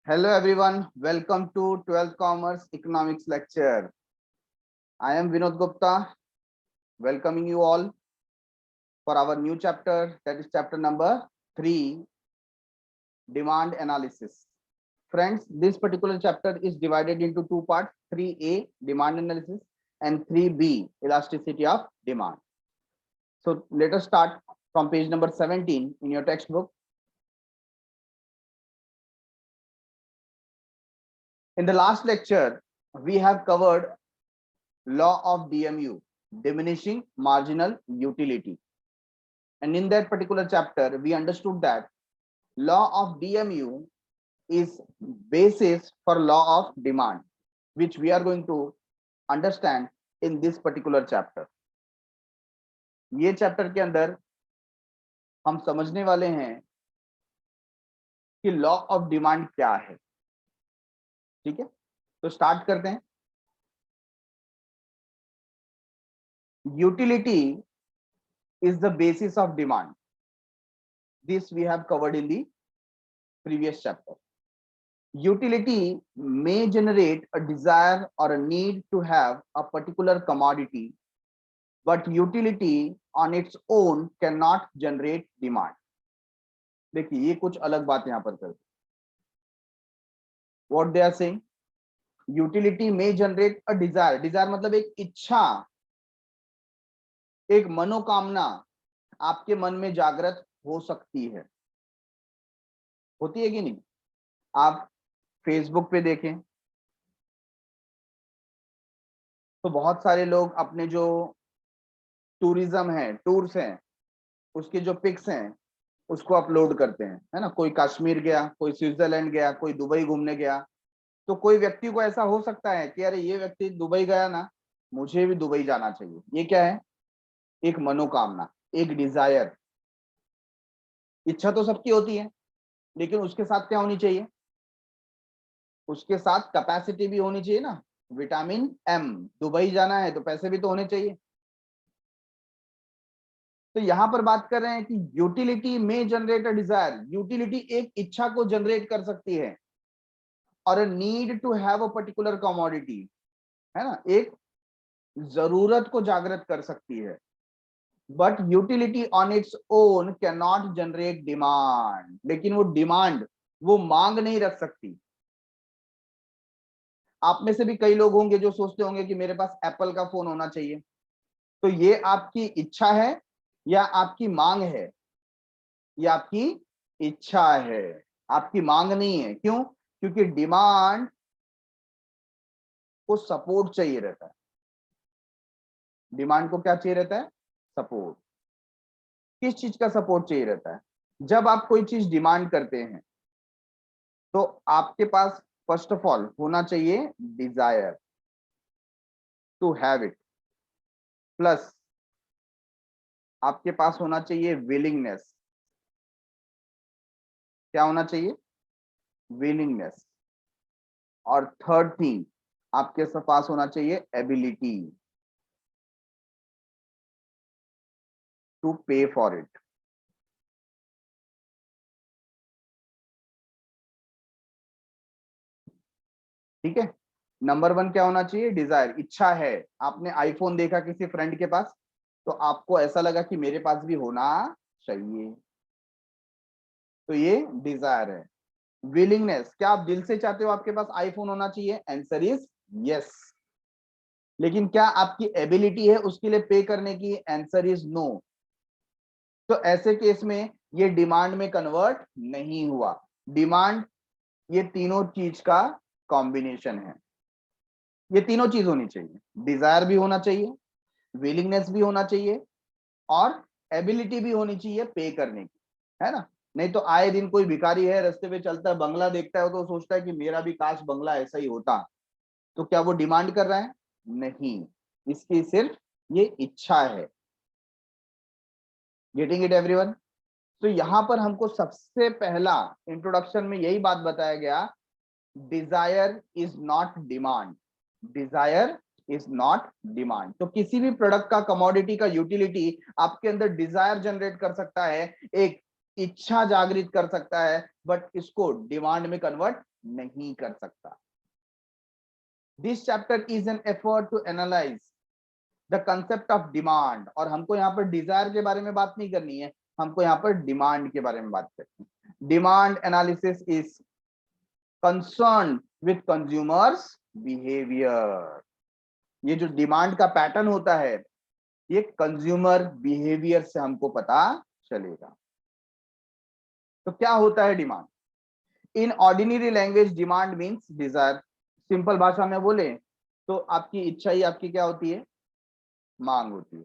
Hello everyone, welcome to 12th Commerce Economics lecture. I am Vinod Gupta, welcoming you all for our new chapter, that is chapter number 3, Demand Analysis. Friends, this particular chapter is divided into two parts, 3A, Demand Analysis, and 3B, Elasticity of Demand. So let us start from page number 17 in your textbook. In the last lecture, we have covered law of DMU, diminishing marginal utility. And in that particular chapter, we understood that law of DMU is basis for law of demand, which we are going to understand in this particular chapter. ये chapter के अंदर हम समझने वाले हैं कि law of demand क्या है. ठीक है, तो स्टार्ट करते हैं. Utility is the basis of demand. This we have covered in the previous chapter. Utility may generate a desire or a need to have a particular commodity, but utility on its own cannot generate demand. देखिए ये कुछ अलग बात यहाँ पर करते. What they are saying? Utility may generate a desire. Desire मतलब एक इच्छा, एक मनोकामना आपके मन में जागृत हो सकती है. होती है कि नहीं? आप फेसबुक पे देखें तो बहुत सारे लोग अपने जो टूरिज्म है, टूर्स हैं, उसके जो पिक्स हैं उसको अपलोड करते हैं, है ना. कोई कश्मीर गया, कोई स्विट्जरलैंड गया, कोई दुबई घूमने गया. तो कोई व्यक्ति को ऐसा हो सकता है कि अरे ये व्यक्ति दुबई गया ना, मुझे भी दुबई जाना चाहिए. ये क्या है? एक मनोकामना, एक डिजायर. इच्छा तो सबकी होती है, लेकिन उसके साथ क्या होनी चाहिए? उसके साथ कैपेसिटी भी होनी चाहिए ना. विटामिन एम, दुबई जाना है तो पैसे भी तो होने चाहिए. तो यहां पर बात कर रहे हैं कि यूटिलिटी में जनरेट अ डिजायर. यूटिलिटी एक इच्छा को जनरेट कर सकती है और a need to have a particular commodity, है ना, एक जरूरत को जागृत कर सकती है. But utility on its own can not generate demand. लेकिन वो डिमांड, वो मांग नहीं रख सकती. आप में से भी कई लोग होंगे जो सोचते होंगे कि मेरे पास एप्पल का फोन होना चाहिए. तो ये आपकी इच्छा है या आपकी मांग है? ये आपकी इच्छा है, आपकी मांग नहीं है. क्यों? क्योंकि डिमांड को सपोर्ट चाहिए रहता है. डिमांड को क्या चाहिए रहता है? सपोर्ट. किस चीज का सपोर्ट चाहिए रहता है? जब आप कोई चीज डिमांड करते हैं तो आपके पास फर्स्ट ऑफ ऑल होना चाहिए desire to have it, plus आपके पास होना चाहिए विलिंगनेस. क्या होना चाहिए? विलिंगनेस. और थर्ड थिंग, आपके पास होना चाहिए ability to pay for it. ठीक है. नंबर 1 क्या होना चाहिए? डिजायर, इच्छा है. आपने आईफोन देखा किसी फ्रेंड के पास तो आपको ऐसा लगा कि मेरे पास भी होना चाहिए, तो ये डिजायर है. विलिंगनेस, क्या आप दिल से चाहते हो आपके पास आईफोन होना चाहिए? Answer is yes. लेकिन क्या आपकी एबिलिटी है उसके लिए पे करने की? Answer is no. तो ऐसे केस में ये डिमांड में कन्वर्ट नहीं हुआ. डिमांड ये तीनों चीज का कॉम्बिनेशन है. ये तीनों चीज होनी चाहिए. डिजायर भी होना चाहिए, विलिंगनेस भी होना चाहिए, और एबिलिटी भी होनी चाहिए पे करने की, है ना. नहीं तो आए दिन कोई भिखारी है, रास्ते पे चलता है, बंगला देखता है तो सोचता है कि मेरा भी काश बंगला ऐसा ही होता. तो क्या वो डिमांड कर रहा है? नहीं, इसकी सिर्फ ये इच्छा है. Getting it everyone? तो यहां पर हमको सबसे पहला इंट्रोडक्शन में यही बात बताया गया, desire is not demand. Desire is not demand. तो किसी भी प्रोडक्ट का, कमोडिटी का यूटिलिटी आपके अंदर डिजायर जनरेट कर सकता है, एक इच्छा जागृत कर सकता है, बट इसको डिमांड में कन्वर्ट नहीं कर सकता। This chapter is an effort to analyse the concept of demand. और हमको यहाँ पर डिजायर के बारे में बात नहीं करनी है, हमको यहाँ पर डिमांड के बारे में बात करनी है। Demand analysis is concern with consumers behaviour. ये जो डिमांड का पैटर्न होता है, ये कंज्यूमर बिहेवियर से हमको पता चलेगा। तो क्या होता है demand? In ordinary language demand means desire. Simple भाषा में बोले तो आपकी इच्छा ही आपकी क्या होती है? मांग होती है।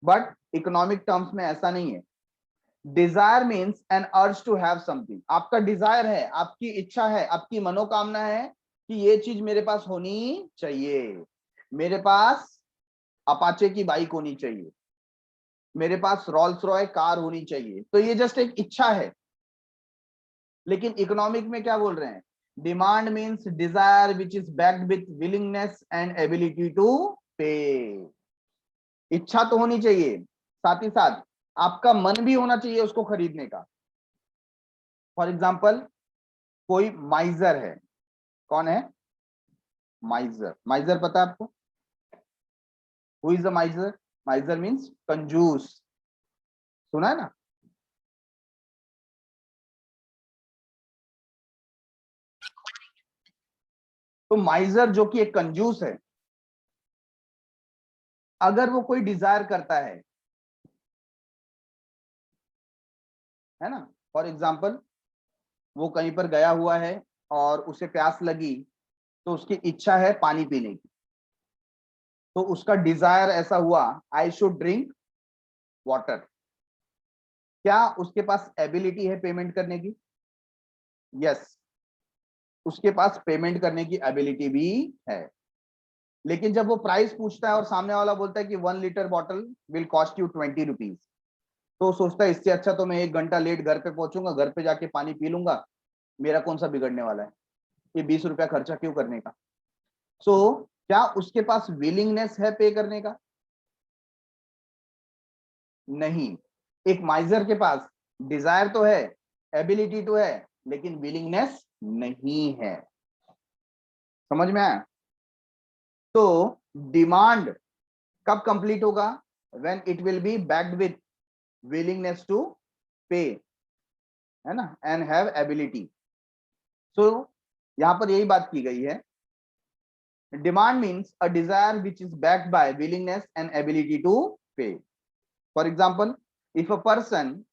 बट इकोनॉमिक टर्म्स में ऐसा नहीं है। Desire means an urge to have something. आपका डिजायर है, आपकी इच्छा है, आपकी मनोकामना है कि ये चीज मेरे पास होनी चाहिए। मेरे पास अपाचे की बाइक होनी चाहिए, मेरे पास रोल्स रॉय कार होनी चाहिए। तो ये जस्ट एक इच्छा है। लेकिन इकोनॉमिक में क्या बोल रहे हैं? Demand means desire which is backed with willingness and ability to pay. इच्छा तो होनी चाहिए, साथ ही साथ आपका मन भी होना चाहिए उसको खरीदने का। फॉर एग्जाम्पल, कोई माइजर है। कौन है माइजर? माइजर पता है आपको? Who is the माइजर? माइजर मीन्स कंजूस। सुना है ना? तो माइजर जो कि एक कंजूस अगर वो कोई डिजायर करता है ना, फॉर एग्जाम्पल वो कहीं पर गया हुआ है और उसे प्यास लगी, तो उसकी इच्छा है पानी पीने की। तो उसका डिजायर ऐसा हुआ, आई शुड ड्रिंक वाटर। क्या उसके पास एबिलिटी है पेमेंट करने की? यस, उसके पास पेमेंट करने की एबिलिटी भी है। लेकिन जब वो प्राइस पूछता है और सामने वाला बोलता है कि 1 litre bottle will cost you 20 rupees, तो सोचता है इससे अच्छा तो मैं 1 घंटा लेट घर पे पहुंचूंगा, घर पे जाके पानी पी लूंगा, मेरा कौन सा बिगड़ने वाला है, ये 20 रुपया खर्चा क्यों करने का। सो क्या उसके पास विलिंगनेस है पे करने का? नहीं। एक माइजर के पास डिजायर तो है, एबिलिटी तो है, लेकिन विलिंगनेस नहीं है। समझ में आया? तो डिमांड कब कंप्लीट होगा? When it will be backed with willingness to pay, है ना, एंड हैव एबिलिटी। सो यहां पर यही बात की गई है। Demand means a desire which is backed by willingness and ability to pay. For example, if a person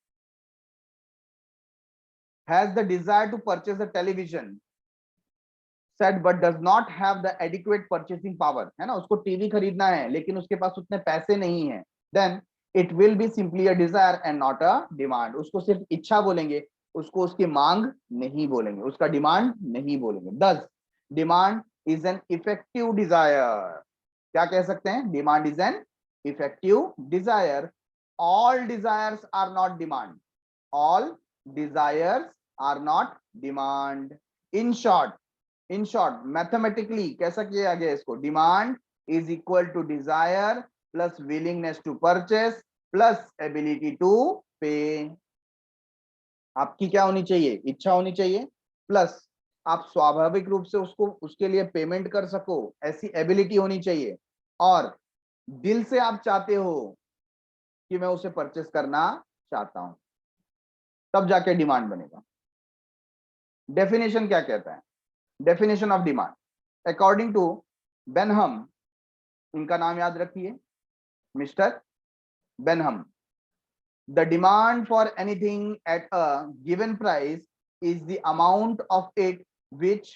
has the desire to purchase a television set but does not have the adequate purchasing power, है ना, उसको TV खरीदना है लेकिन उसके पास उतने पैसे नहीं है, then it will be simply a desire and not a demand। उसको सिर्फ इच्छा बोलेंगे, उसको उसकी मांग नहीं बोलेंगे, उसका डिमांड नहीं बोलेंगे। thus demand is an effective desire। क्या कह सकते हैं? Demand is an effective desire. All desires are not demand, all desires are not demand. In short, mathematically कैसा किया गया इसको? Demand is equal to desire plus willingness to purchase plus ability to pay. आपकी क्या होनी चाहिए? इच्छा होनी चाहिए, प्लस आप स्वाभाविक रूप से उसको उसके लिए पेमेंट कर सको ऐसी एबिलिटी होनी चाहिए, और दिल से आप चाहते हो कि मैं उसे परचेस करना चाहता हूं, तब जाके डिमांड बनेगा। डेफिनेशन क्या कहता है? Definition of demand according to Benham, इनका नाम याद रखिए, mister Benham. The demand for anything at a given price is the amount of it which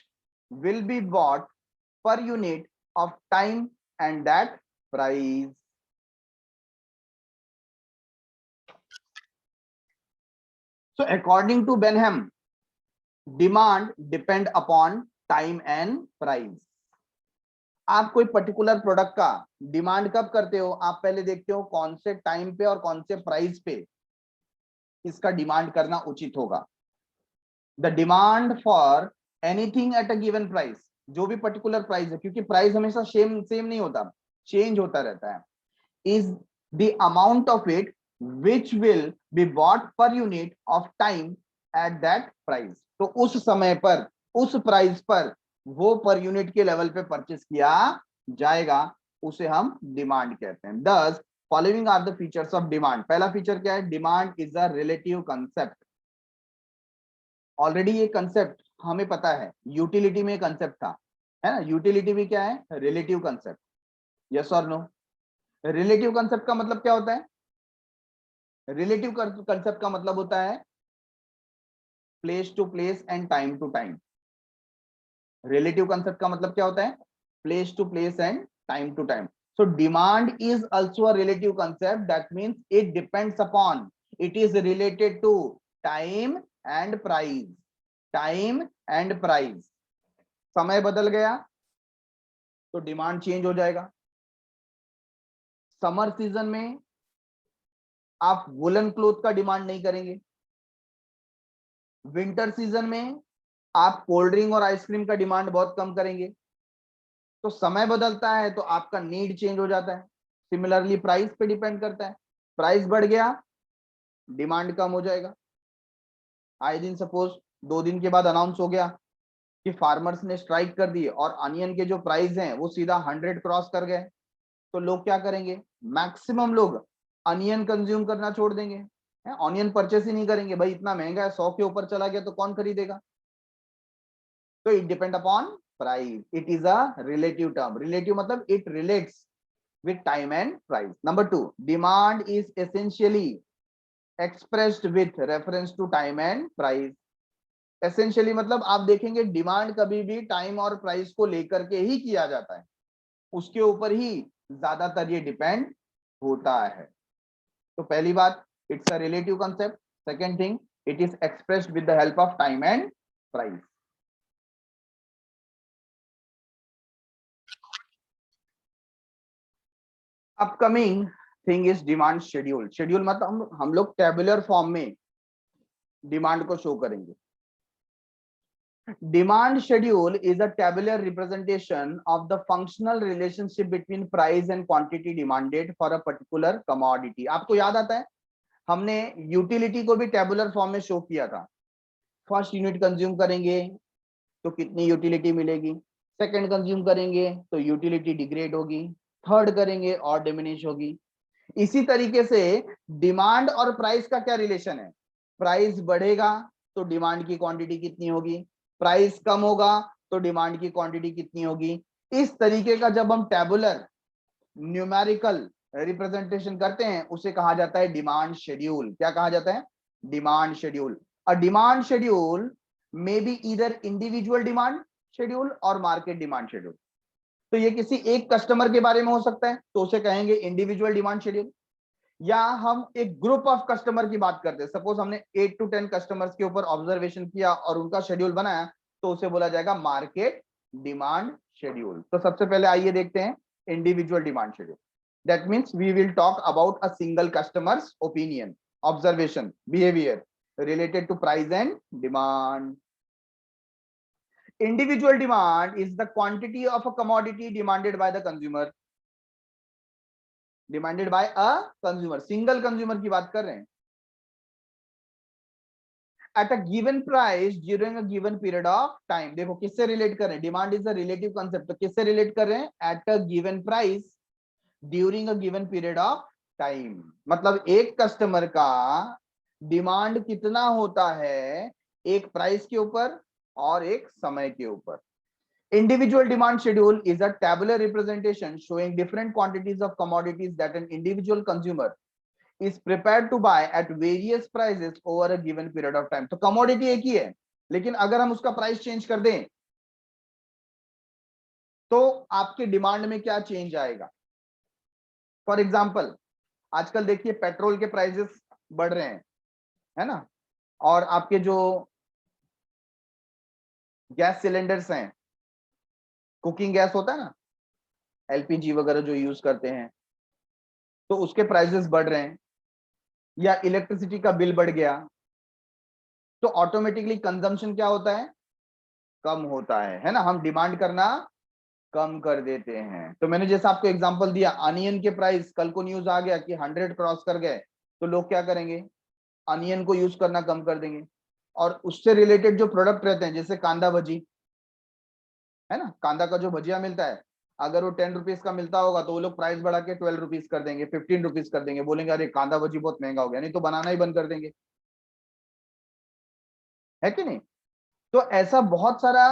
will be bought per unit of time and that price। So according to Benham, demand depend upon time and price। आप कोई particular product का demand कब करते हो? आप पहले देखते हो कौन से टाइम पे और कौन से प्राइस पे इसका डिमांड करना उचित होगा। The demand for anything at a given price, जो भी पर्टिकुलर प्राइस है, क्योंकि प्राइस हमेशा सेम नहीं होता, चेंज होता रहता है, is the amount of it which will be bought per unit of time at that price। तो उस समय पर, उस प्राइस पर वो पर यूनिट के लेवल पे परचेस किया जाएगा, उसे हम डिमांड कहते हैं। Thus following are the features of demand। पहला फीचर क्या है? Demand is a relative concept. Already ये कंसेप्ट हमें पता है, यूटिलिटी में कंसेप्ट था, है ना। यूटिलिटी भी क्या है? Relative concept. यस और नो? रिलेटिव कंसेप्ट का मतलब क्या होता है? रिलेटिव कंसेप्ट का मतलब होता है place to place and time to time. Relative concept का मतलब क्या होता है? Place to place and time to time. So demand is also a relative concept. That means it depends upon, it is related to time and price। time and price। समय बदल गया तो demand change हो जाएगा। Summer season में आप woollen cloth का demand नहीं करेंगे, विंटर सीजन में आप कोल्ड ड्रिंक और आइसक्रीम का डिमांड बहुत कम करेंगे। तो समय बदलता है तो आपका नीड चेंज हो जाता है। सिमिलरली प्राइस पे डिपेंड करता है, प्राइस बढ़ गया डिमांड कम हो जाएगा। आए दिन सपोज 2 दिन के बाद अनाउंस हो गया कि फार्मर्स ने स्ट्राइक कर दी और अनियन के जो प्राइस हैं वो सीधा 100 क्रॉस कर गए, तो लोग क्या करेंगे? मैक्सिमम लोग अनियन कंज्यूम करना छोड़ देंगे, ऑनियन परचेस ही नहीं करेंगे। भाई इतना महंगा है, 100 के ऊपर चला गया तो कौन खरीदेगा? तो it depend upon price. It is a relative term. Relative मतलब it relates with time and price। Number 2, demand is essentially expressed with reference to time and price। essentially मतलब आप देखेंगे डिमांड कभी भी टाइम और प्राइस को लेकर के ही किया जाता है, उसके ऊपर ही ज्यादातर ये डिपेंड होता है। तो पहली बात, it's a relative concept. Second thing, it is expressed with the help of time and price. Upcoming thing is demand schedule. Schedule मतलब हम लोग टेबुलर फॉर्म में डिमांड को शो करेंगे। Demand schedule is a tabular representation of the functional relationship between price and quantity demanded for a particular commodity। आपको याद आता है हमने यूटिलिटी को भी टेबुलर फॉर्म में शो किया था। फर्स्ट यूनिट कंज्यूम करेंगे तो कितनी यूटिलिटी मिलेगी, सेकंड कंज्यूम करेंगे तो यूटिलिटी डिग्रेड होगी, थर्ड करेंगे और डिमिनिश होगी। इसी तरीके से डिमांड और प्राइस का क्या रिलेशन है? प्राइस बढ़ेगा तो डिमांड की क्वांटिटी कितनी होगी, प्राइस कम होगा तो डिमांड की क्वांटिटी कितनी होगी। इस तरीके का जब हम टेबुलर न्यूमेरिकल रिप्रेजेंटेशन करते हैं उसे कहा जाता है डिमांड शेड्यूल। क्या कहा जाता है? Demand schedule. A demand schedule may be either individual demand schedule और मार्केट डिमांड शेड्यूल। तो ये किसी एक कस्टमर के बारे में हो सकता है तो उसे कहेंगे इंडिविजुअल डिमांड शेड्यूल, या हम एक ग्रुप ऑफ कस्टमर की बात करते हैं, सपोज हमने 8 to 10 कस्टमर्स के ऊपर ऑब्जर्वेशन किया और उनका शेड्यूल बनाया तो उसे बोला जाएगा मार्केट डिमांड शेड्यूल। तो सबसे पहले आइए देखते हैं individual demand schedule. That means we will talk about a single customer's opinion, observation, behaviour related to price and demand। Individual demand is the quantity of a commodity demanded by the consumer। Demanded by a consumer, single consumer की बात कर रहे हैं। At a given price during a given period of time. देखो किससे relate कर रहे हैं? Demand is a relative concept, तो किससे रिलेट कर रहे हैं? At a given price during a given period of time. मतलब एक कस्टमर का डिमांड कितना होता है एक प्राइस के ऊपर और एक समय के ऊपर। Individual demand schedule is a tabular representation showing different quantities of commodities that an individual consumer is prepared to buy at various prices over a given period of time। तो commodity एक ही है, लेकिन अगर हम उसका प्राइस चेंज कर दें तो आपके डिमांड में क्या चेंज आएगा? फॉर एग्जाम्पल आजकल देखिए पेट्रोल के प्राइसेस बढ़ रहे हैं, है ना, और आपके जो गैस सिलेंडर्स हैं, कुकिंग गैस होता है ना, एलपीजी वगैरह जो यूज करते हैं, तो उसके प्राइसेस बढ़ रहे हैं, या इलेक्ट्रिसिटी का बिल बढ़ गया तो ऑटोमेटिकली कंजम्पशन क्या होता है? कम होता है ना। हम डिमांड करना कम कर देते हैं। तो मैंने जैसा आपको एग्जांपल दिया, अनियन के प्राइस कल को न्यूज आ गया कि 100 क्रॉस कर गए तो लोग क्या करेंगे, अनियन को यूज करना कम कर देंगे, और उससे रिलेटेड जो प्रोडक्ट रहते हैं जैसे कांदा भजी है ना, कांदा का जो भजिया मिलता है, अगर वो 10 रुपीज का मिलता होगा तो वो लोग प्राइस बढ़ा के 12 रुपीज कर देंगे, 15 रुपीज कर देंगे, बोलेंगे अरे कांदा भजी बहुत महंगा हो गया, नहीं तो बनाना ही बंद कर देंगे, है कि नहीं। तो ऐसा बहुत सारा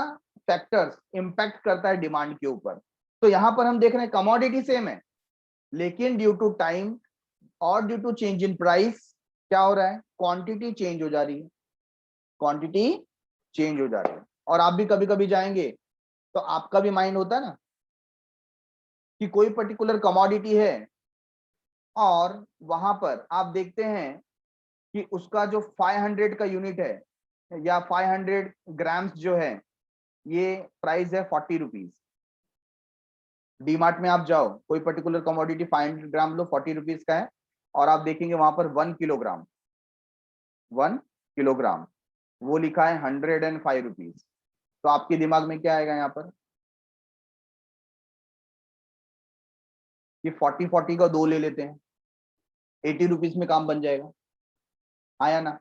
फैक्टर्स इंपैक्ट करता है डिमांड के ऊपर। तो यहां पर हम देख रहे हैं कमोडिटी सेम है, लेकिन ड्यू टू टाइम और due to change in price क्या हो रहा है, क्वांटिटी चेंज हो जा रही है, क्वांटिटी चेंज हो जा रही है। और आप भी कभी कभी जाएंगे तो आपका भी माइंड होता है ना कि कोई पर्टिकुलर कमोडिटी है, और वहां पर आप देखते हैं कि उसका जो 500 का यूनिट है या 500 ग्राम्स जो है, ये प्राइस है 40 रुपीज। डीमार्ट में आप जाओ, कोई पर्टिकुलर कमोडिटी 500 ग्राम लो, 40 रुपीज का है, और आप देखेंगे वहां पर 1 किलोग्राम, 1 किलोग्राम वो लिखा है 105 रुपीज। तो आपके दिमाग में क्या आएगा यहाँ पर कि 40 का दो ले लेते हैं, 80 रुपीज में काम बन जाएगा, आया ना।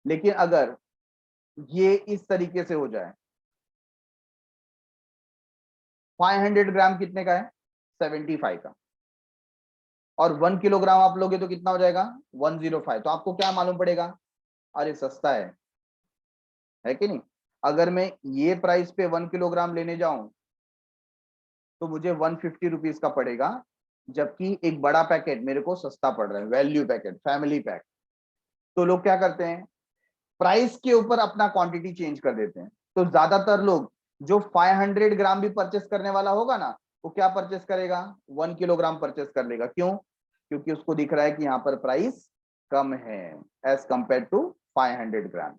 लेकिन अगर ये इस तरीके से हो जाए, 500 ग्राम कितने का है, 75 का, और 1 किलोग्राम आप लोगे तो कितना हो जाएगा, 105। तो आपको क्या मालूम पड़ेगा, अरे सस्ता है कि नहीं। अगर मैं ये प्राइस पे 1 किलोग्राम लेने जाऊं तो मुझे 150 रुपीज का पड़ेगा, जबकि एक बड़ा पैकेट मेरे को सस्ता पड़ रहा है, वैल्यू पैकेट, फैमिली पैक। तो लोग क्या करते हैं, प्राइस के ऊपर अपना क्वांटिटी चेंज कर देते हैं। तो ज्यादातर लोग जो 500 ग्राम भी परचेस करने वाला होगा ना, वो क्या परचेस करेगा, 1 किलोग्राम परचेस कर लेगा। क्यों, क्योंकि उसको दिख रहा है कि यहाँ पर प्राइस कम है एज कंपेयर टू 500 ग्राम।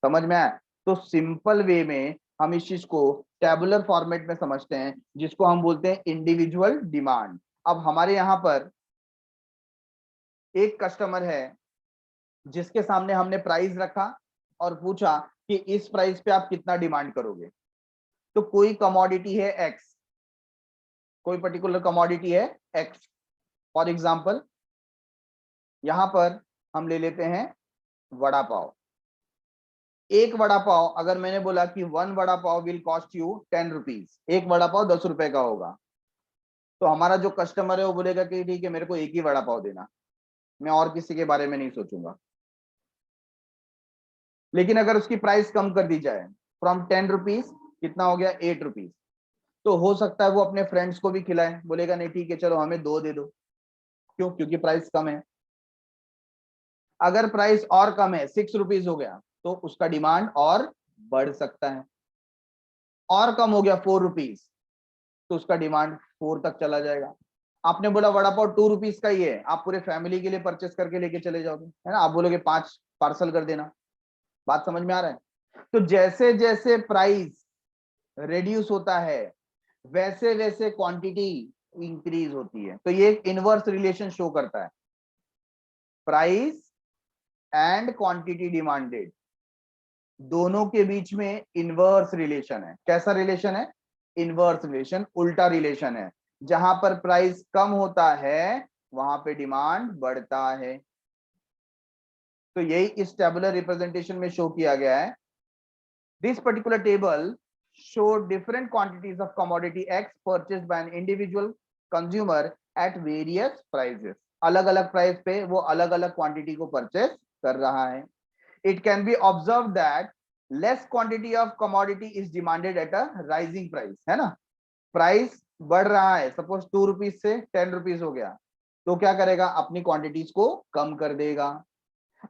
समझ में आया। तो सिंपल वे में हम इस चीज को टेबुलर फॉर्मेट में समझते हैं, जिसको हम बोलते हैं इंडिविजुअल डिमांड। अब हमारे यहाँ पर एक कस्टमर है जिसके सामने हमने प्राइस रखा और पूछा कि इस प्राइस पे आप कितना डिमांड करोगे। तो कोई कमोडिटी है एक्स, कोई पर्टिकुलर कमोडिटी है एक्स। फॉर एग्जांपल यहां पर हम ले लेते हैं वड़ा पाव। एक वड़ा पाव, अगर मैंने बोला कि 1 vada pav will cost you 10 rupees, एक वड़ा पाव 10 रुपए का होगा, तो हमारा जो कस्टमर है वो बोलेगा कि ठीक है मेरे को एक ही वड़ा पाव देना, मैं और किसी के बारे में नहीं सोचूंगा। लेकिन अगर उसकी प्राइस कम कर दी जाए, फ्रॉम 10 रुपीज कितना हो गया, 8 रुपीज, तो हो सकता है वो अपने फ्रेंड्स को भी खिलाए, बोलेगा नहीं ठीक है चलो हमें दो दे दो। क्यों, क्योंकि प्राइस कम है। अगर प्राइस और कम है, 6 रुपीज हो गया, तो उसका डिमांड और बढ़ सकता है। और कम हो गया 4 रुपीज, तो उसका डिमांड 4 तक चला जाएगा। आपने बोला वड़ा पाव 2 रुपीज का ही है, आप पूरे फैमिली के लिए परचेस करके लेके चले जाओगे, है ना, आप बोलोगे 5 पार्सल कर देना। बात समझ में आ रहा है। तो जैसे जैसे प्राइस रिड्यूस होता है, वैसे वैसे क्वांटिटी इंक्रीज होती है। तो ये एक इनवर्स रिलेशन शो करता है, प्राइस एंड क्वांटिटी डिमांडेड दोनों के बीच में इनवर्स रिलेशन है। कैसा रिलेशन है, इनवर्स रिलेशन, उल्टा रिलेशन है। जहां पर प्राइस कम होता है वहां पे डिमांड बढ़ता है। तो यही इस टेबुलर रिप्रेजेंटेशन में शो किया गया है। This particular table show different quantities of commodity x purchased bye an individual consumer at various prices. अलग अलग प्राइस पे वो अलग अलग क्वांटिटी को परचेस कर रहा है। It can be observed that less quantity of commodity is demanded at a rising price, है ना। प्राइस बढ़ रहा है, सपोज 2 रुपीज से 10 रुपीज हो गया, तो क्या करेगा, अपनी क्वांटिटीज को कम कर देगा।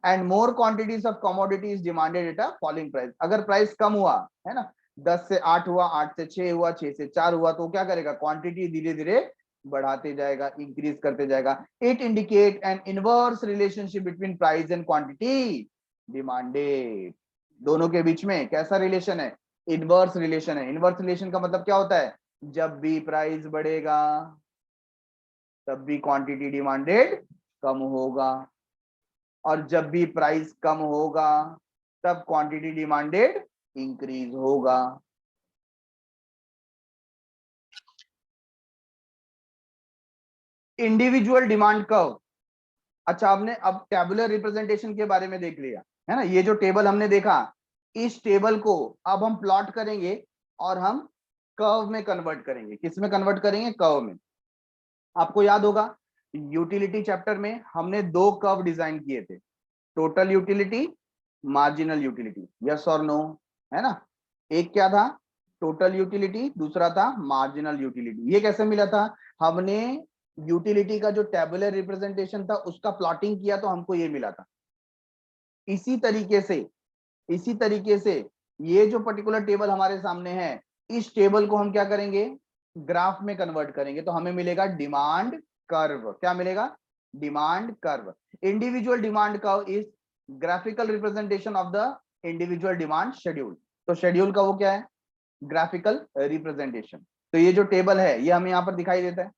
And more quantities of commodity is demanded at a falling price. अगर प्राइस कम हुआ, है ना, 10 से 8 हुआ, 8 से 6 हुआ, 6 से 4 हुआ, तो क्या करेगा, क्वांटिटी धीरे धीरे बढ़ाते जाएगा, इंक्रीज करते जाएगा। It indicate N inverse relationship between price and quantity demanded. दोनों के बीच में कैसा रिलेशन है, इनवर्स रिलेशन है। इनवर्स रिलेशन का मतलब क्या होता है, जब भी प्राइस बढ़ेगा तब भी क्वांटिटी डिमांडेड कम होगा, और जब भी प्राइस कम होगा तब क्वांटिटी डिमांडेड इंक्रीज होगा। इंडिविजुअल डिमांड कर्व अच्छा, आपने अब टेबुलर रिप्रेजेंटेशन के बारे में देख लिया है ना। ये जो टेबल हमने देखा, इस टेबल को अब हम प्लॉट करेंगे और हम कर्व में कन्वर्ट करेंगे। किस में कन्वर्ट करेंगे? कर्व में। आपको याद होगा यूटिलिटी चैप्टर में हमने दो कर्व डिजाइन किए थे, total utility, marginal utility, yes और नो, है ना। एक क्या था? टोटल यूटिलिटी, दूसरा था मार्जिनल यूटिलिटी। ये कैसे मिला था? हमने यूटिलिटी का जो टेबुलर रिप्रेजेंटेशन था उसका प्लॉटिंग किया तो हमको ये मिला था। इसी तरीके से, इसी तरीके से ये जो पर्टिकुलर टेबल हमारे सामने है, इस टेबल को हम क्या करेंगे? ग्राफ में कन्वर्ट करेंगे तो हमें मिलेगा डिमांड कर्व। क्या मिलेगा? Demand curve. Individual demand curve is graphical representation of the individual demand schedule. तो शेड्यूल का वो क्या है? Graphical representation. तो ये जो टेबल है ये हमें यहां पर दिखाई देता है।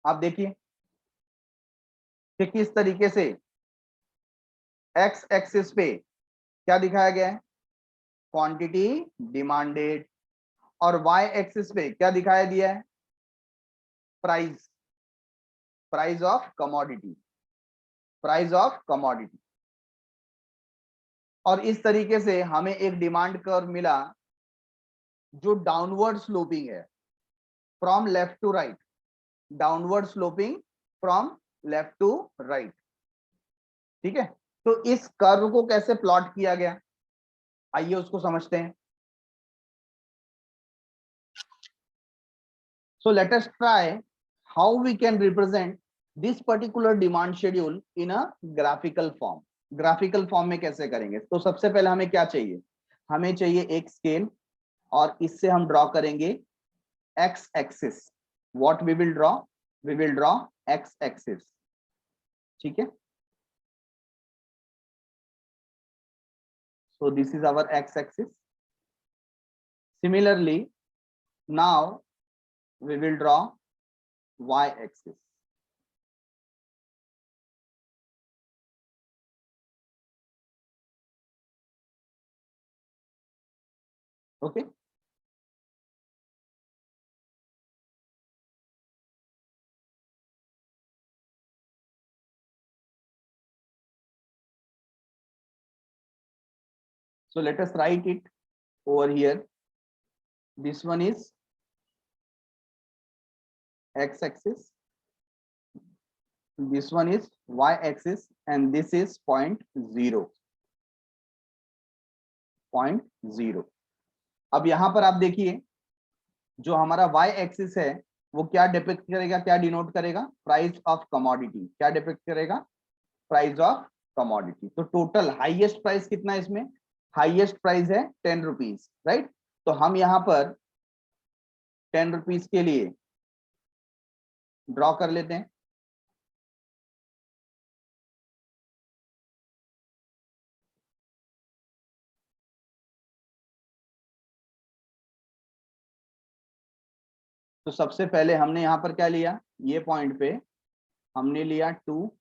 आप देखिए कि किस तरीके से एक्स एक्सिस पे क्या दिखाया गया है? Quantity demanded. और वाई एक्सिस पे क्या दिखाया दिया है? Price, price of commodity, price of commodity. और इस तरीके से हमें एक डिमांड कर्व मिला जो डाउनवर्ड स्लोपिंग है, from left to right, downward sloping from left to right. ठीक है, तो इस कर्व को कैसे प्लॉट किया गया, आइए उसको समझते हैं। So let us try how we can represent this particular demand schedule in a graphical form. Graphical form में कैसे करेंगे? तो सबसे पहले हमें क्या चाहिए? हमें चाहिए एक स्केल और इससे हम ड्रॉ करेंगे X axis. What we will draw? We will draw X axis. ठीक है, so this is our x axis. Similarly, now we will draw y axis. Okay, so let us write it over here. This one is x axis, this one is y axis, and this is point 0, point 0. अब यहां पर आप देखिए जो हमारा y axis है वो क्या डिपिक्ट करेगा, क्या डिनोट करेगा? Price of commodity. क्या डिपिक्ट करेगा? Price of commodity. तो टोटल हाईएस्ट प्राइस कितना है इसमें? हाईएस्ट प्राइस है 10 रुपीज, राइट। तो हम यहां पर 10 रुपीज के लिए ड्रॉ कर लेते हैं। तो सबसे पहले हमने यहां पर क्या लिया? ये पॉइंट पे हमने लिया 2,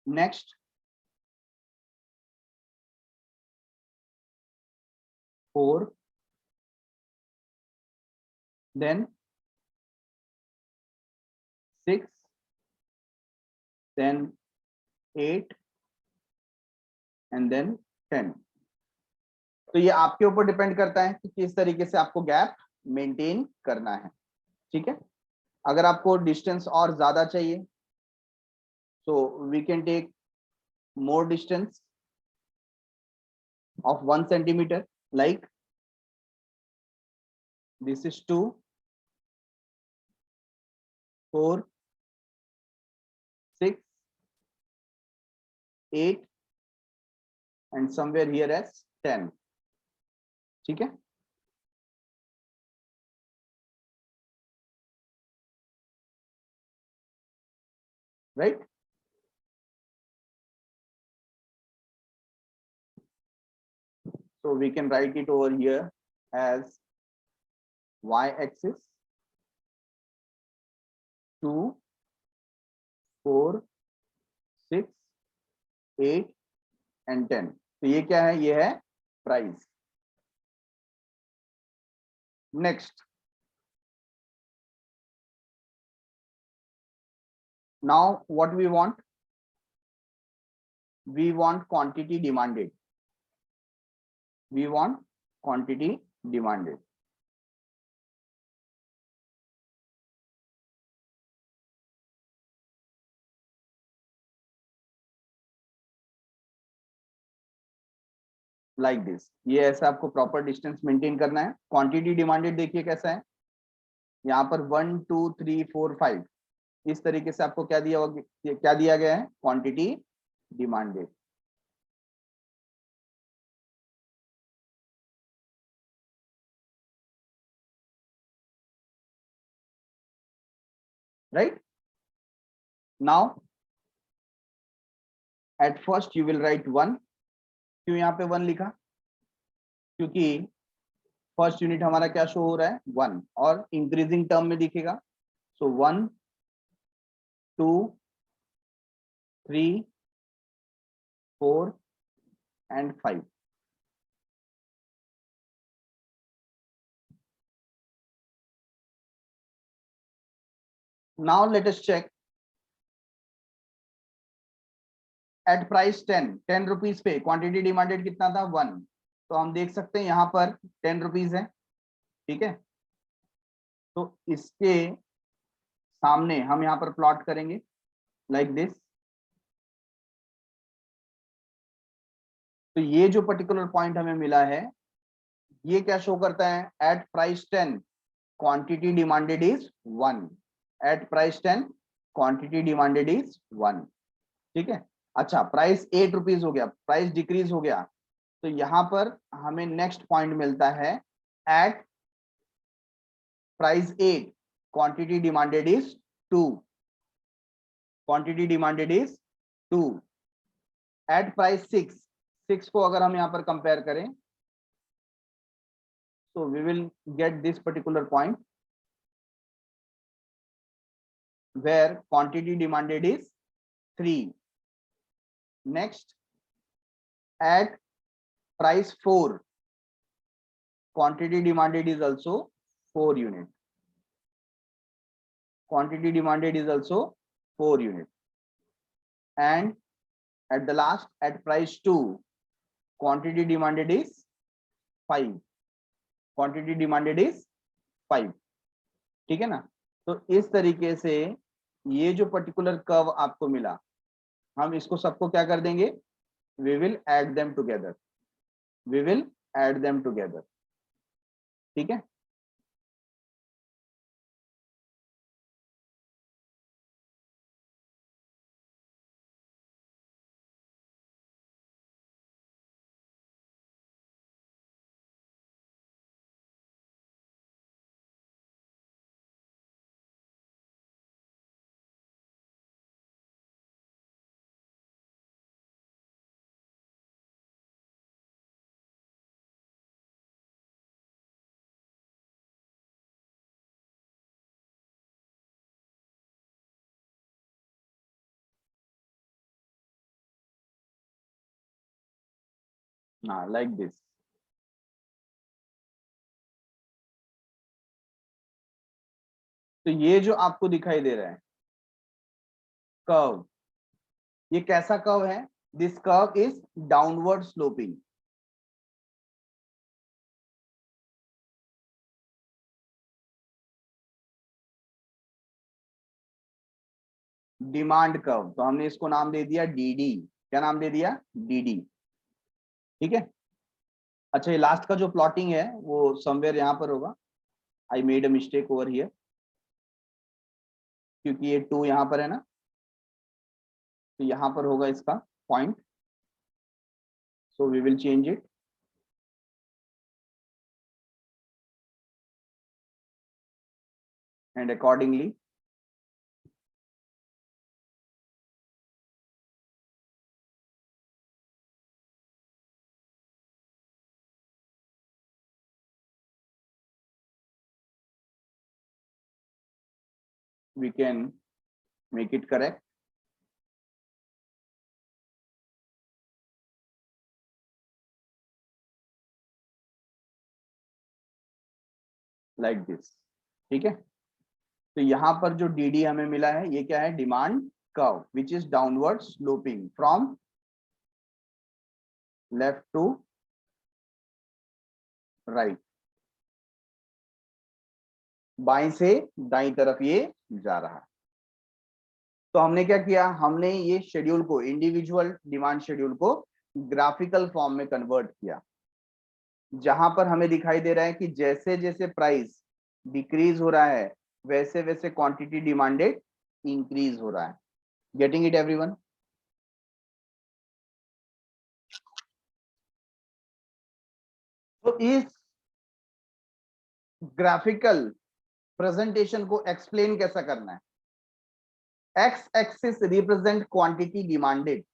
next 4, then 6, then 8 and then 10। तो ये आपके ऊपर डिपेंड करता है कि किस तरीके से आपको गैप मेंटेन करना है। ठीक है, अगर आपको डिस्टेंस और ज्यादा चाहिए so we can take more distance of 1 centimeter, like this is 2, 4, 6, 8 and somewhere here as 10. ठीक है, right? So we can write it over here as y-axis 2, 4, 6, 8 and 10. तो ये क्या है, ये है price. Next, now what we want quantity demanded, we want quantity demanded. Like this, ये ऐसा आपको प्रॉपर डिस्टेंस मेंटेन करना है। क्वांटिटी डिमांडेड देखिए कैसा है, यहाँ पर 1 2 3 4 5 इस तरीके से आपको क्या दिया गया है, quantity demanded. Right, now at first you will write 1। क्यों यहाँ पे 1 लिखा, क्योंकि फर्स्ट यूनिट हमारा क्या शो हो रहा है, 1, और इंक्रीजिंग टर्म में दिखेगा। So 1 2 3 4 and 5। Now let us check at price 10 rupees पे क्वांटिटी डिमांडेड कितना था, 1। तो हम देख सकते हैं यहाँ पर 10 रुपीज है, ठीक है। तो इसके सामने हम यहाँ पर प्लॉट करेंगे लाइक दिस। तो ये जो पर्टिकुलर पॉइंट हमें मिला है, ये क्या शो करता है, at price 10 quantity demanded is 1। At price 10 quantity demanded is 1, ठीक है। अच्छा, प्राइस 8 रुपीज हो गया, प्राइस डिक्रीज हो गया, तो यहां पर हमें नेक्स्ट पॉइंट मिलता है, at price 8 quantity demanded is 2, quantity demanded is 2। At price 6 को अगर हम यहां पर कंपेयर करें, so we will get this particular point where quantity demanded is 3. Next, at price 4 quantity demanded is also 4 unit, quantity demanded is also 4 unit, and at the last at price 2 quantity demanded is 5, quantity demanded is 5, ठीक है ना। तो इस तरीके से ये जो particular curve आपको मिला, हम इसको सबको क्या कर देंगे, we will add them together, we will add them together, ठीक है। हाँ, लाइक दिस। तो ये जो आपको दिखाई दे रहा है कर्व, ये कैसा कर्व है, this curve is downward sloping, demand curve. तो हमने इसको नाम दे दिया डीडी, क्या नाम दे दिया, डीडी, ठीक है। अच्छा, ये लास्ट का जो प्लॉटिंग है वो समवेयर यहाँ पर होगा, I made a mistake over here, क्योंकि ये 2 यहाँ पर है ना, तो यहाँ पर होगा इसका point, so we will change it, and accordingly we can make it correct। Like this, ठीक है। तो यहाँ पर जो डी हमें मिला है ये क्या है, demand curve which is downward sloping from left to right, बाएं से दाईं तरफ ये जा रहा है। तो हमने क्या किया, हमने ये शेड्यूल को, इंडिविजुअल डिमांड शेड्यूल को ग्राफिकल फॉर्म में कन्वर्ट किया, जहां पर हमें दिखाई दे रहा है कि जैसे जैसे प्राइस डिक्रीज हो रहा है वैसे वैसे क्वांटिटी डिमांडेड इंक्रीज हो रहा है। Getting it everyone? तो इस ग्राफिकल प्रेजेंटेशन को एक्सप्लेन कैसा करना है, X axis represent quantity demanded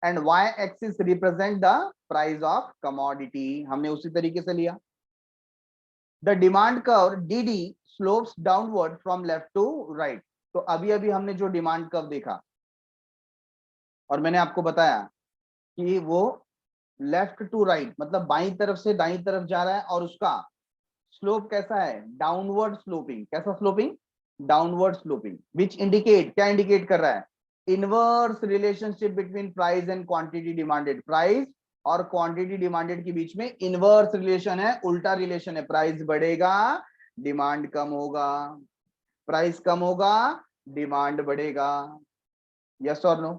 and Y axis represent the price of commodity, हमने उसी तरीके से लिया। The demand curve D slopes downward from left to right. तो अभी अभी हमने जो डिमांड कर्व देखा और मैंने आपको बताया कि वो लेफ्ट टू राइट मतलब बाईं तरफ से दाईं तरफ जा रहा है और उसका स्लोप कैसा है, डाउनवर्ड स्लोपिंग। कैसा sloping, downward sloping, which indicate, क्या इंडिकेट कर रहा है, inverse relationship between price and quantity demanded. Price और क्वांटिटी डिमांडेड के बीच में इनवर्स रिलेशन है, उल्टा रिलेशन है। प्राइस बढ़ेगा डिमांड कम होगा, प्राइस कम होगा डिमांड बढ़ेगा। यस और नो?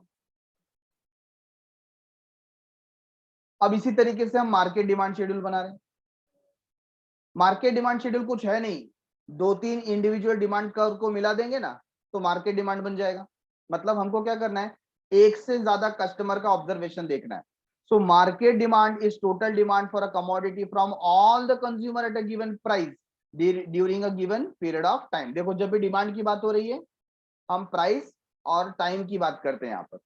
अब इसी तरीके से हम मार्केट डिमांड शेड्यूल बना रहे हैं। मार्केट डिमांड शेड्यूल कुछ है नहीं, दो तीन इंडिविजुअल डिमांड कर्व को मिला देंगे ना तो मार्केट डिमांड बन जाएगा। मतलब हमको क्या करना है, एक से ज्यादा कस्टमर का ऑब्जर्वेशन देखना है। So market demand is total demand for a commodity from all the consumer at a given price during a given period of time. देखो जब भी डिमांड की बात हो रही है हम प्राइस और टाइम की बात करते हैं यहाँ पर,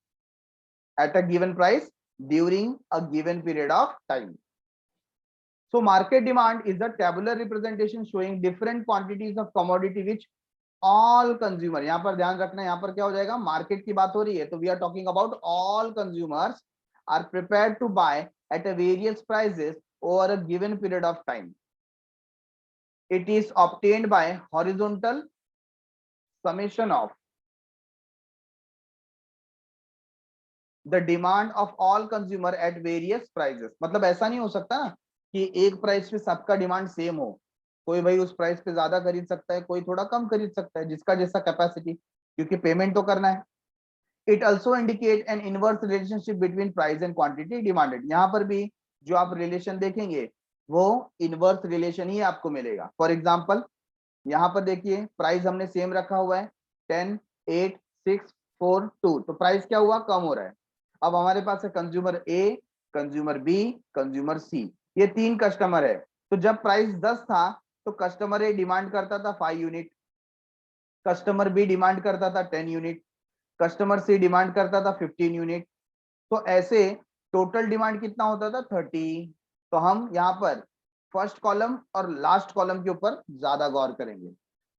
at a given price during a given period of time. So market demand is a tabular representation showing different quantities of commodity which all consumer, यहाँ पर ध्यान रखना है, यहाँ पर क्या हो जाएगा, मार्केट की बात हो रही है तो we are talking about all consumers are prepared to buy at a various prices over a given period of time. It is obtained by horizontal summation of the demand of all consumer at various prices। मतलब ऐसा नहीं हो सकता ना कि एक price पे सबका डिमांड सेम हो, कोई भाई उस प्राइस पे ज्यादा खरीद सकता है, कोई थोड़ा कम खरीद सकता है, जिसका जैसा कैपेसिटी, क्योंकि पेमेंट तो करना है। It also indicate N inverse relationship between price and quantity demanded. यहाँ पर भी जो आप रिलेशन देखेंगे वो इनवर्स रिलेशन ही आपको मिलेगा। फॉर एग्जाम्पल यहाँ पर देखिए प्राइस हमने सेम रखा हुआ है 10, 8, 6, 4, 2, तो प्राइस क्या हुआ, कम हो रहा है। अब हमारे पास है consumer A, consumer B, consumer C, ये तीन कस्टमर है। तो जब प्राइस 10 था तो कस्टमर ए डिमांड करता था 5 यूनिट, कस्टमर बी डिमांड करता था 10 यूनिट, कस्टमर सी डिमांड करता था 15 यूनिट। तो ऐसे टोटल डिमांड कितना होता था, 30। तो हम यहाँ पर फर्स्ट कॉलम और लास्ट कॉलम के ऊपर ज्यादा गौर करेंगे।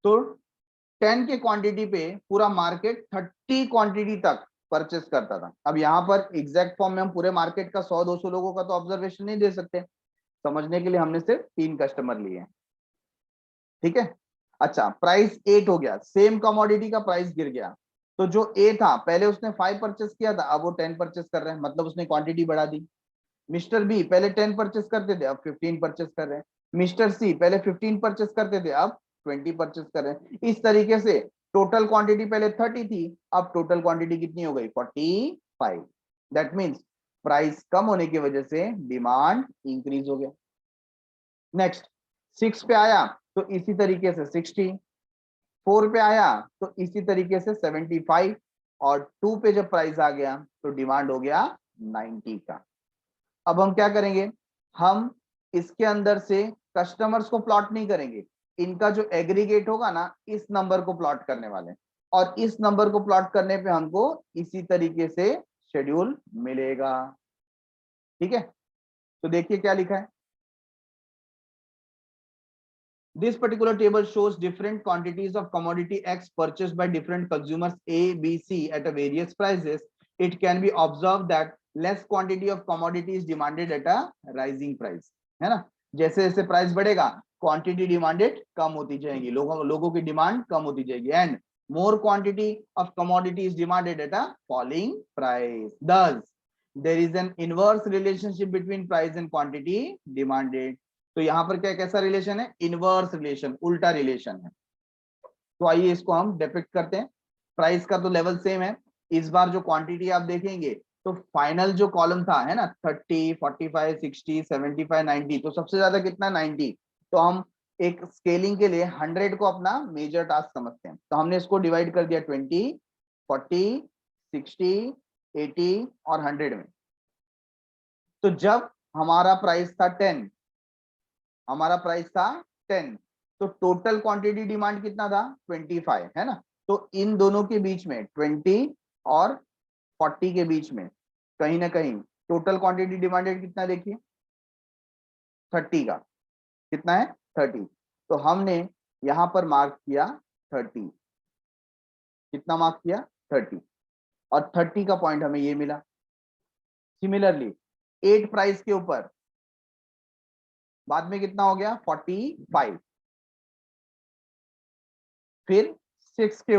तो 10 के क्वांटिटी पे पूरा मार्केट 30 क्वांटिटी तक परचेस करता था। अब यहाँ पर एग्जैक्ट फॉर्म में हम पूरे मार्केट का 100-200 लोगों का तो ऑब्जर्वेशन नहीं दे सकते, समझने के लिए हमने सिर्फ 3 कस्टमर लिए हैं, ठीक है। अच्छा प्राइस 8 हो गया, सेम कमोडिटी का प्राइस गिर गया, तो जो ए था पहले उसने 5 परचेस किया था अब वो 10 परचेस कर रहे हैं, मतलब उसने क्वांटिटी बढ़ा दी। मिस्टर बी पहले 10 परचेस करते थे अब 15 परचेस कर रहे हैं। मिस्टर सी पहले 15 परचेस करते थे अब 20 परचेस कर रहे हैं। इस तरीके से टोटल क्वांटिटी पहले 30 थी अब टोटल क्वांटिटी कितनी हो गई, 45। दैट मीन्स प्राइस कम होने की वजह से डिमांड इंक्रीज हो गया। नेक्स्ट 6 पे आया तो इसी तरीके से 60, 4 पे आया तो इसी तरीके से 75 और 2 पे जब प्राइस आ गया तो डिमांड हो गया 90 का। अब हम क्या करेंगे, हम इसके अंदर से कस्टमर्स को प्लॉट नहीं करेंगे, इनका जो एग्रीगेट होगा ना इस नंबर को प्लॉट करने वाले हैं और इस नंबर को प्लॉट करने पे हमको इसी तरीके से शेड्यूल मिलेगा, ठीक है। तो देखिए क्या लिखा है, this particular table shows different quantities of commodity X purchased by different consumers A, B, C at a various prices. It can be observed that less quantity of commodity is demanded at a rising price, है ना। जैसे जैसे price बढ़ेगा quantity demanded कम होती जाएगी, लोगों की demand कम होती जाएगी, and more quantity of commodity is demanded at a falling price. Thus, there is an inverse relationship between price and quantity demanded. तो यहाँ पर क्या कैसा रिलेशन है? इनवर्स रिलेशन, उल्टा रिलेशन है। तो आइए इसको हम डिपिक्ट करते हैं। प्राइस का तो लेवल सेम है। इस बार जो क्वांटिटी आप देखेंगे तो फाइनल जो कॉलम था है ना 30, 45, 60, 75, 90, तो सबसे ज्यादा कितना 90। तो हम एक स्केलिंग के लिए 100 को अपना मेजर टास्क समझते हैं, तो हमने इसको डिवाइड कर दिया 20, 40, 60, 80 और 100 में। तो जब हमारा प्राइस था 10, हमारा प्राइस था 10, तो टोटल क्वांटिटी डिमांड कितना था 25 है ना। तो इन दोनों के बीच में 20 और 40 के बीच में कहीं ना कहीं टोटल क्वांटिटी डिमांडेड कितना देखिए 30 का, कितना है 30। तो हमने यहां पर मार्क किया 30, कितना मार्क किया 30, और 30 का पॉइंट हमें ये मिला। सिमिलरली 8 प्राइस के ऊपर बाद में कितना हो गया 45, फिर 6 के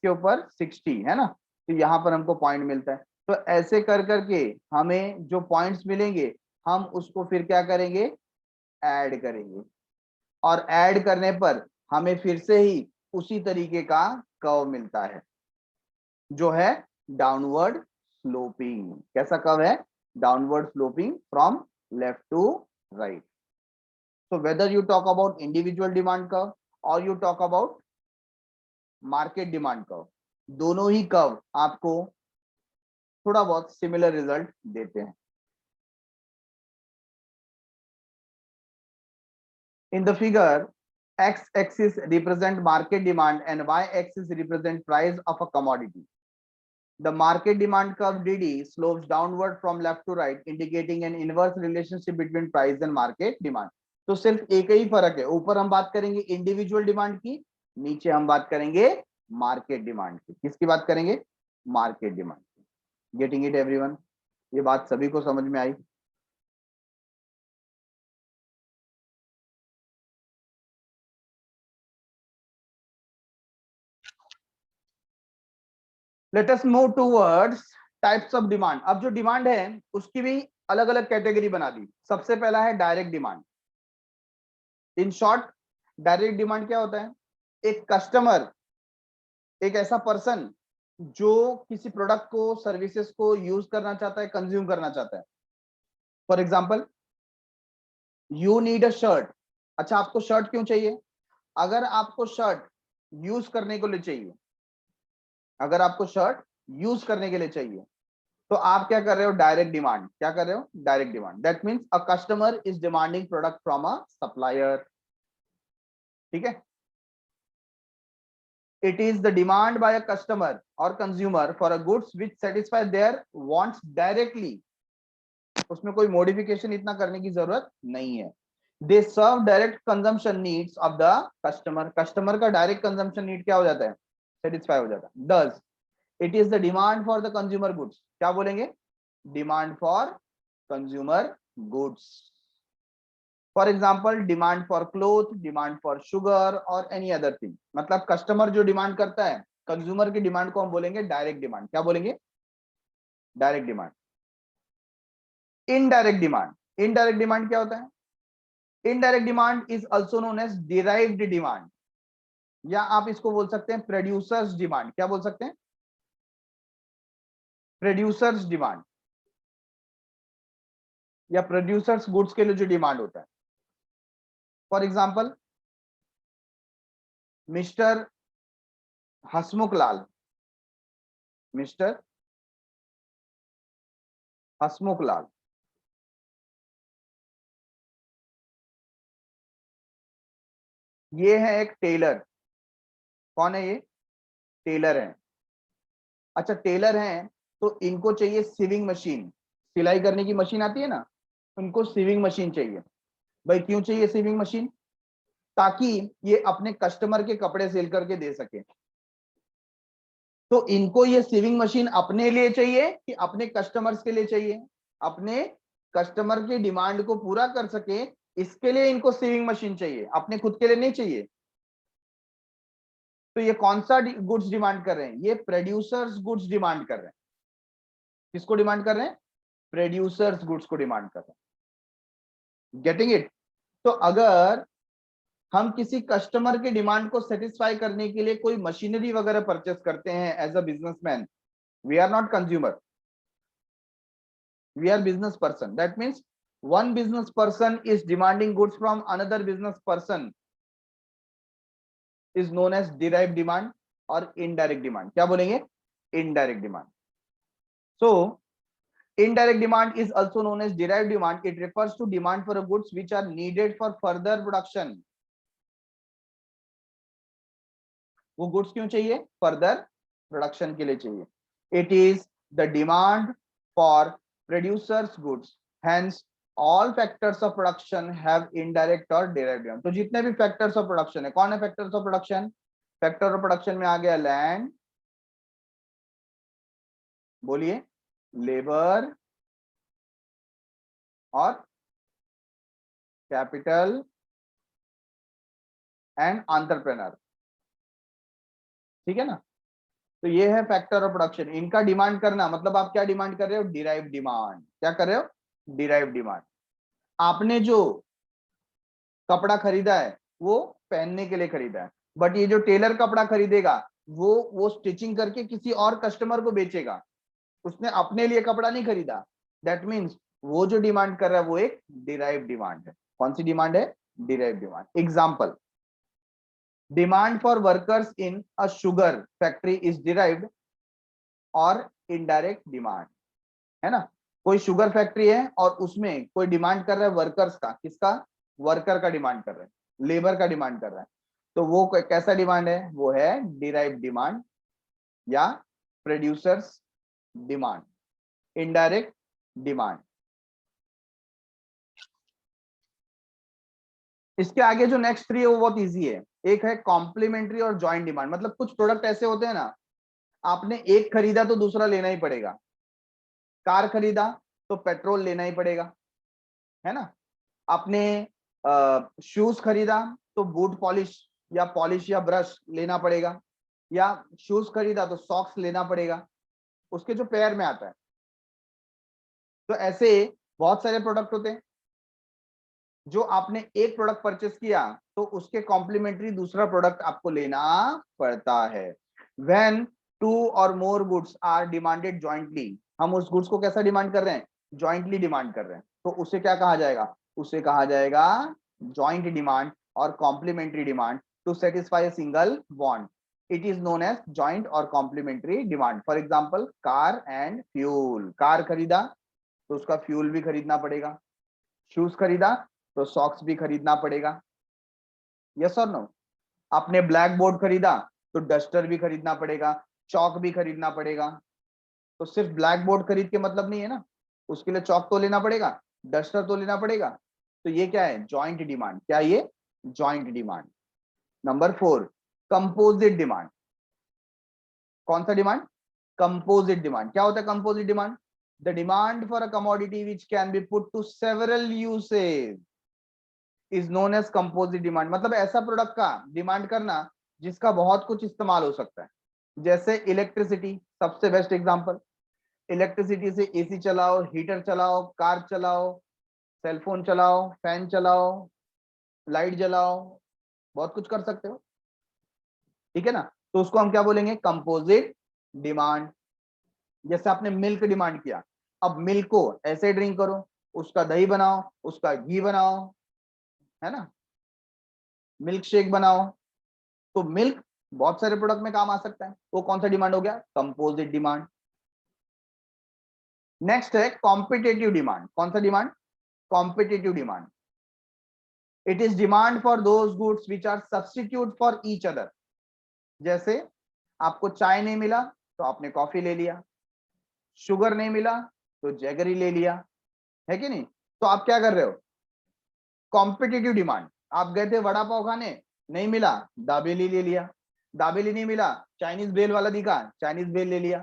ऊपर 60 है ना। तो यहां पर हमको पॉइंट मिलता है। तो ऐसे कर करके हमें जो पॉइंट्स मिलेंगे हम उसको फिर क्या करेंगे ऐड करेंगे, और ऐड करने पर हमें फिर से ही उसी तरीके का कर्व मिलता है जो है डाउनवर्ड स्लोपिंग। कैसा कर्व है? Downward sloping from left to right. So whether you talk about individual demand curve or you talk about market demand curve, दोनों ही कर्व आपको थोड़ा बहुत सिमिलर रिजल्ट देते हैं। In the figure, x-axis represent market demand and y-axis represent price of a commodity. The market demand curve DD slopes downward from left to right, indicating an inverse relationship between price and market demand. तो सिर्फ एक ही फर्क है, ऊपर हम बात करेंगे individual demand की, नीचे हम बात करेंगे मार्केट डिमांड की। किसकी बात करेंगे? मार्केट डिमांड की। Getting it everyone? ये बात सभी को समझ में आई? Let us move towards types of demand. अब जो डिमांड है उसकी भी अलग अलग कैटेगरी बना दी। सबसे पहला है direct demand. In short, direct demand क्या होता है? एक कस्टमर, एक ऐसा पर्सन जो किसी प्रोडक्ट को, सर्विसेज को यूज करना चाहता है, कंज्यूम करना चाहता है। For example, you need a shirt. अच्छा, आपको शर्ट क्यों चाहिए? अगर आपको शर्ट यूज करने के लिए चाहिए, अगर आपको शर्ट यूज करने के लिए चाहिए, तो आप क्या कर रहे हो? Direct demand. क्या कर रहे हो? Direct demand. That means a customer is demanding product from a supplier. ठीक है? It is the demand by a customer or consumer for a goods which satisfy their wants directly. उसमें कोई modification इतना करने की जरूरत नहीं है। They serve direct consumption needs of the customer. Customer का डायरेक्ट कंजम्पशन नीड क्या हो जाता है? सेटिस्फाई हो जाता है। Thus, it is the demand for the consumer goods. क्या बोलेंगे? Demand for consumer goods. For example, demand for cloth, demand for sugar और एनी अदर थिंग। मतलब कस्टमर जो डिमांड करता है, कंज्यूमर की डिमांड को हम बोलेंगे डायरेक्ट डिमांड। क्या बोलेंगे? Direct demand. Indirect demand. Indirect demand क्या होता है? Indirect demand is also known as derived demand, या आप इसको बोल सकते हैं प्रोड्यूसर्स डिमांड। क्या बोल सकते हैं? प्रोड्यूसर्स डिमांड, या प्रोड्यूसर्स गुड्स के लिए जो डिमांड होता है। For example, mister Hasmukh Lal, mister Hasmukh Lal ये है एक टेलर। कौन है ये? टेलर है। अच्छा, टेलर हैं तो इनको चाहिए सीविंग मशीन। सिलाई करने की मशीन आती है ना, उनको सीविंग मशीन चाहिए। भाई क्यों चाहिए सीविंग मशीन? ताकि ये अपने कस्टमर के कपड़े सेल करके दे सके। तो इनको ये सीविंग मशीन अपने लिए चाहिए कि अपने कस्टमर्स के लिए चाहिए? अपने कस्टमर की डिमांड को पूरा कर सके, इसके लिए इनको सीविंग मशीन चाहिए, अपने खुद के लिए नहीं चाहिए। तो ये कौन सा गुड्स डिमांड कर रहे हैं? ये प्रोड्यूसर्स गुड्स डिमांड कर रहे हैं। किसको डिमांड कर रहे हैं? प्रोड्यूसर्स गुड्स को डिमांड कर रहे हैं। Getting it? तो अगर हम किसी कस्टमर के डिमांड को सेटिस्फाई करने के लिए कोई मशीनरी वगैरह परचेस करते हैं as a businessman, we are not consumer, we are business person. That means one business person is demanding goods from another business person is known as derived demand or indirect demand. क्या बोलेंगे? Indirect demand. So indirect demand is also known as derived demand. It refers to demand for goods which are needed for further production. वो goods क्यों चाहिए? Further production के लिए चाहिए. It is the demand for producers goods. Hence all factors of production have indirect और direct demand. तो जितने भी फैक्टर्स ऑफ प्रोडक्शन है, कौन है factors of production? Factor of production में आ गया लैंड, बोलिए, लेबर और कैपिटल एंड एंटरप्रेन्योर. ठीक है ना? तो ये है फैक्टर ऑफ प्रोडक्शन. इनका डिमांड करना मतलब आप क्या डिमांड कर रहे हो? Derive demand. क्या कर रहे हो? Derive demand. आपने जो कपड़ा खरीदा है वो पहनने के लिए खरीदा है, बट ये जो टेलर कपड़ा खरीदेगा वो स्टिचिंग करके किसी और कस्टमर को बेचेगा. उसने अपने लिए कपड़ा नहीं खरीदा. दैट मीन्स वो जो डिमांड कर रहा है वो एक डिराइव डिमांड है. कौन सी डिमांड है? Derive demand. Example, demand for workers in a sugar factory is derived और इनडायरेक्ट डिमांड. है ना? कोई शुगर फैक्ट्री है और उसमें कोई डिमांड कर रहा है वर्कर्स का. किसका? वर्कर का डिमांड कर रहा है, लेबर का डिमांड कर रहा है. तो वो कैसा डिमांड है? वो है डिराइव डिमांड या प्रोड्यूसर्स डिमांड, इनडायरेक्ट डिमांड. इसके आगे जो नेक्स्ट थ्री है वो बहुत इजी है. एक है कॉम्प्लीमेंट्री और जॉइंट डिमांड. मतलब कुछ प्रोडक्ट ऐसे होते हैं ना, आपने एक खरीदा तो दूसरा लेना ही पड़ेगा. कार खरीदा तो पेट्रोल लेना ही पड़ेगा, है ना? आपने शूज खरीदा तो बूट पॉलिश या ब्रश लेना पड़ेगा, या शूज खरीदा तो सॉक्स लेना पड़ेगा, उसके जो पेयर में आता है. तो ऐसे बहुत सारे प्रोडक्ट होते हैं. जो आपने एक प्रोडक्ट परचेस किया तो उसके कॉम्प्लीमेंट्री दूसरा प्रोडक्ट आपको लेना पड़ता है. व्हेन टू और more goods are demanded jointly, हम उस गुड्स को कैसा डिमांड कर रहे हैं? जॉइंटली डिमांड कर रहे हैं. तो उसे क्या कहा जाएगा? उसे कहा जाएगा जॉइंट डिमांड और complementary demand to satisfy a single want. It is known as joint और complementary demand. For example, car and fuel. Car खरीदा तो उसका फ्यूल भी खरीदना पड़ेगा. शूज खरीदा तो सॉक्स भी खरीदना पड़ेगा. यस और नो? आपने ब्लैक बोर्ड खरीदा तो डस्टर भी खरीदना पड़ेगा, चौक भी खरीदना पड़ेगा. तो सिर्फ ब्लैक बोर्ड खरीद के मतलब नहीं है ना, उसके लिए चौक तो लेना पड़ेगा, डस्टर तो लेना पड़ेगा. तो ये क्या है? Joint demand. क्या ये? Joint demand. Number 4, composite demand. कौन सा डिमांड? Composite demand. क्या होता है composite demand? The demand for a commodity which can be put to several usage is known as composite demand. मतलब ऐसा प्रोडक्ट का डिमांड करना जिसका बहुत कुछ इस्तेमाल हो सकता है. जैसे इलेक्ट्रिसिटी, सबसे बेस्ट एग्जांपल. इलेक्ट्रिसिटी से एसी चलाओ, हीटर चलाओ, कार चलाओ, सेलफोन चलाओ, फैन चलाओ, लाइट जलाओ, बहुत कुछ कर सकते हो. ठीक है ना? तो उसको हम क्या बोलेंगे? Composite demand. जैसे आपने मिल्क डिमांड किया, अब मिल्क को ऐसे ड्रिंक करो, उसका दही बनाओ, उसका घी बनाओ, है ना, मिल्क शेक बनाओ. तो मिल्क बहुत सारे प्रोडक्ट में काम आ सकता है. वो कौन सा डिमांड हो गया? Composite demand. नेक्स्ट है कॉम्पिटेटिव डिमांड. कौन सा demand? Competitive demand. It is demand for those goods which are substitute for each other. जैसे आपको चाय नहीं मिला तो आपने कॉफी ले लिया, शुगर नहीं मिला तो जैगरी ले लिया, है कि नहीं? तो आप क्या कर रहे हो? Competitive demand. आप गए थे वड़ा पाव खाने, नहीं मिला, दाबेली ले लिया. दाबेली नहीं मिला, चाइनीज बेल वाला दिखा, चाइनीज बेल ले लिया.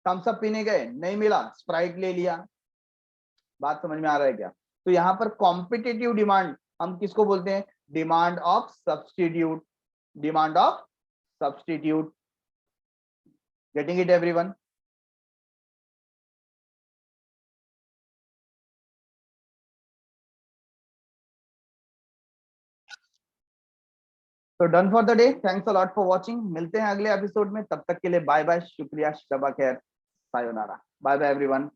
थम्स अप पीने गए, नहीं मिला, स्प्राइट ले लिया. बात समझ में आ रहा है क्या? तो यहाँ पर कॉम्पिटिटिव डिमांड हम किसको बोलते हैं? Demand of substitute, demand of substitute. Getting it everyone? तो done for the day, thanks a lot for watching. मिलते हैं अगले एपिसोड में, तब तक के लिए बाय बाय, शुक्रिया, शबा खैर, सायोनारा, बाय बाय एवरीवन।